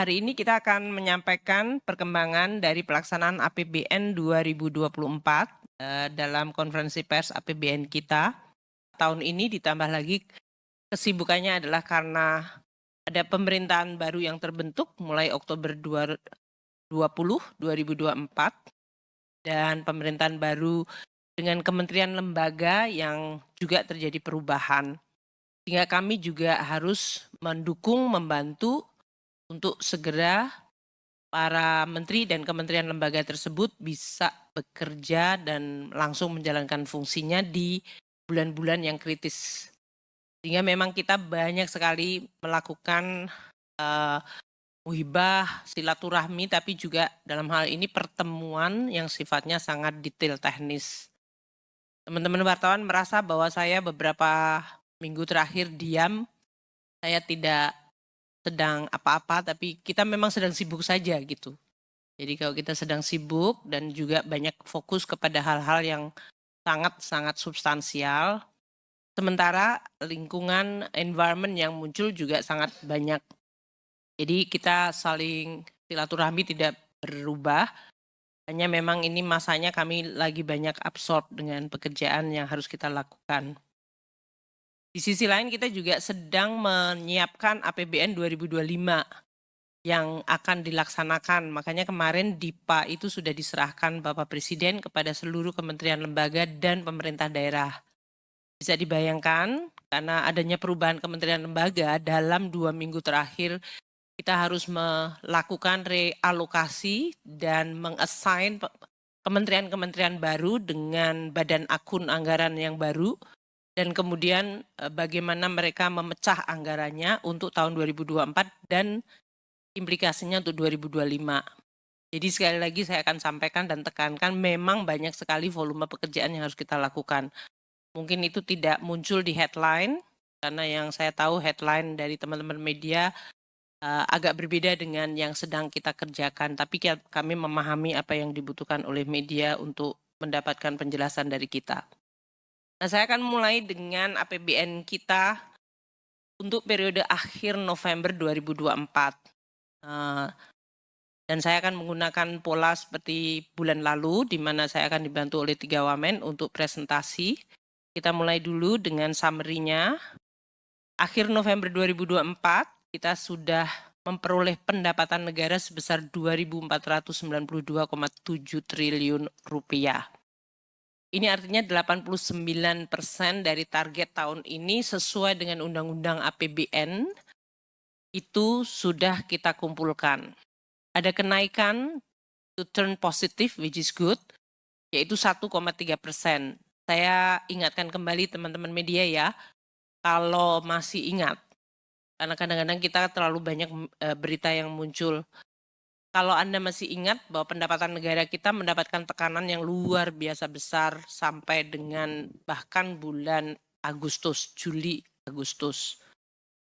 Hari ini kita akan menyampaikan perkembangan dari pelaksanaan APBN 2024 dalam konferensi pers APBN kita. Tahun ini ditambah lagi kesibukannya adalah karena ada pemerintahan baru yang terbentuk mulai Oktober 2024 dan pemerintahan baru dengan kementerian lembaga yang juga terjadi perubahan. Sehingga kami juga harus mendukung, membantu untuk segera para menteri dan kementerian lembaga tersebut bisa bekerja dan langsung menjalankan fungsinya di bulan-bulan yang kritis. Sehingga memang kita banyak sekali melakukan muhibah, silaturahmi, tapi juga dalam hal ini pertemuan yang sifatnya sangat detail teknis. Teman-teman wartawan merasa bahwa saya beberapa minggu terakhir diam, saya tidak sedang apa-apa, tapi kita memang sedang sibuk saja gitu. Jadi kalau kita sedang sibuk dan juga banyak fokus kepada hal-hal yang sangat-sangat substansial, sementara lingkungan environment yang muncul juga sangat banyak. Jadi kita saling silaturahmi tidak berubah, hanya memang ini masanya kami lagi banyak absorb dengan pekerjaan yang harus kita lakukan. Di sisi lain kita juga sedang menyiapkan APBN 2025 yang akan dilaksanakan. Makanya kemarin DIPA itu sudah diserahkan Bapak Presiden kepada seluruh kementerian lembaga dan pemerintah daerah. Bisa dibayangkan karena adanya perubahan kementerian lembaga dalam 2 minggu terakhir kita harus melakukan realokasi dan mengassign kementerian-kementerian baru dengan badan akun anggaran yang baru dan kemudian bagaimana mereka memecah anggarannya untuk tahun 2024 dan implikasinya untuk 2025. Jadi sekali lagi saya akan sampaikan dan tekankan memang banyak sekali volume pekerjaan yang harus kita lakukan. Mungkin itu tidak muncul di headline, karena yang saya tahu headline dari teman-teman media agak berbeda dengan yang sedang kita kerjakan. Tapi kami memahami apa yang dibutuhkan oleh media untuk mendapatkan penjelasan dari kita. Nah, saya akan mulai dengan APBN kita untuk periode akhir November 2024. Dan saya akan menggunakan pola seperti bulan lalu, di mana saya akan dibantu oleh 3 wamen untuk presentasi. Kita mulai dulu dengan summary-nya. Akhir November 2024, kita sudah memperoleh pendapatan negara sebesar 2.492,7 triliun rupiah. Ini artinya 89% dari target tahun ini sesuai dengan Undang-Undang APBN itu sudah kita kumpulkan. Ada kenaikan to turn positive, which is good, yaitu 1,3%. Saya ingatkan kembali teman-teman media ya, kalau masih ingat, karena kadang-kadang kita terlalu banyak berita yang muncul. Kalau Anda masih ingat bahwa pendapatan negara kita mendapatkan tekanan yang luar biasa besar sampai dengan bahkan bulan Agustus, Juli, Agustus.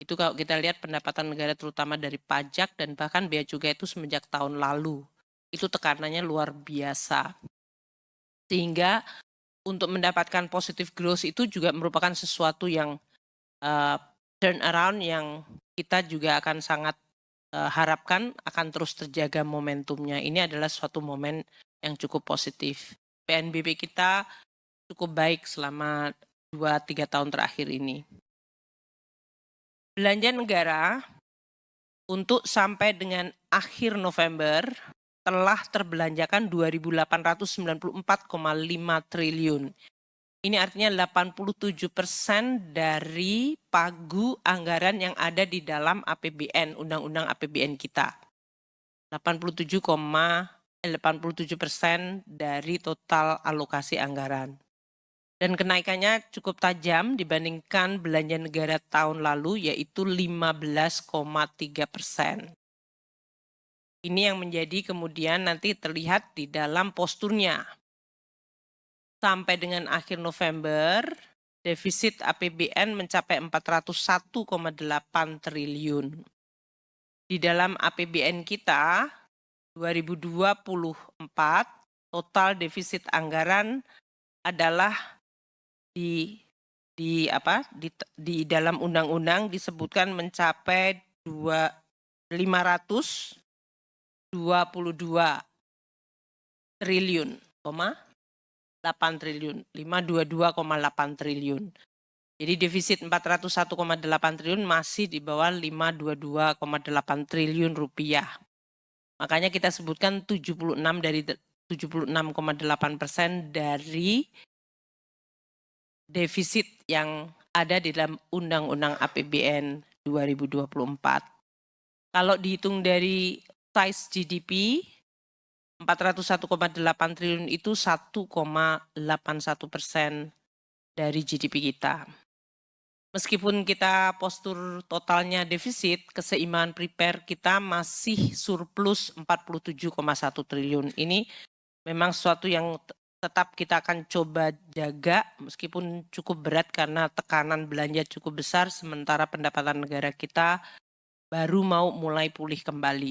Itu kalau kita lihat pendapatan negara terutama dari pajak dan bahkan bea cukai itu semenjak tahun lalu. Itu tekanannya luar biasa. Sehingga untuk mendapatkan positive growth itu juga merupakan sesuatu yang turn around yang kita juga akan sangat harapkan akan terus terjaga momentumnya. Ini adalah suatu momen yang cukup positif. PNBP kita cukup baik selama 2-3 tahun terakhir ini. Belanja negara untuk sampai dengan akhir November telah terbelanjakan 2.894,5 triliun. Ini artinya 87% dari pagu anggaran yang ada di dalam APBN, Undang-Undang APBN kita. 87% dari total alokasi anggaran. Dan kenaikannya cukup tajam dibandingkan belanja negara tahun lalu, yaitu 15,3%. Ini yang menjadi kemudian nanti terlihat di dalam posturnya. Sampai dengan akhir November, defisit APBN mencapai 401,8 triliun. Di dalam APBN kita 2024 total defisit anggaran adalah di dalam undang-undang disebutkan mencapai 522 triliun, 8 triliun, 522,8 triliun. Jadi defisit 401,8 triliun masih di bawah 522,8 triliun rupiah. Makanya kita sebutkan 76,8% dari defisit yang ada di dalam Undang-Undang APBN 2024. Kalau dihitung dari size GDP, 401,8 triliun itu 1,81% dari GDP kita. Meskipun kita postur totalnya defisit, keseimbangan prepare kita masih surplus 47,1 triliun. Ini memang sesuatu yang tetap kita akan coba jaga meskipun cukup berat karena tekanan belanja cukup besar sementara pendapatan negara kita baru mau mulai pulih kembali.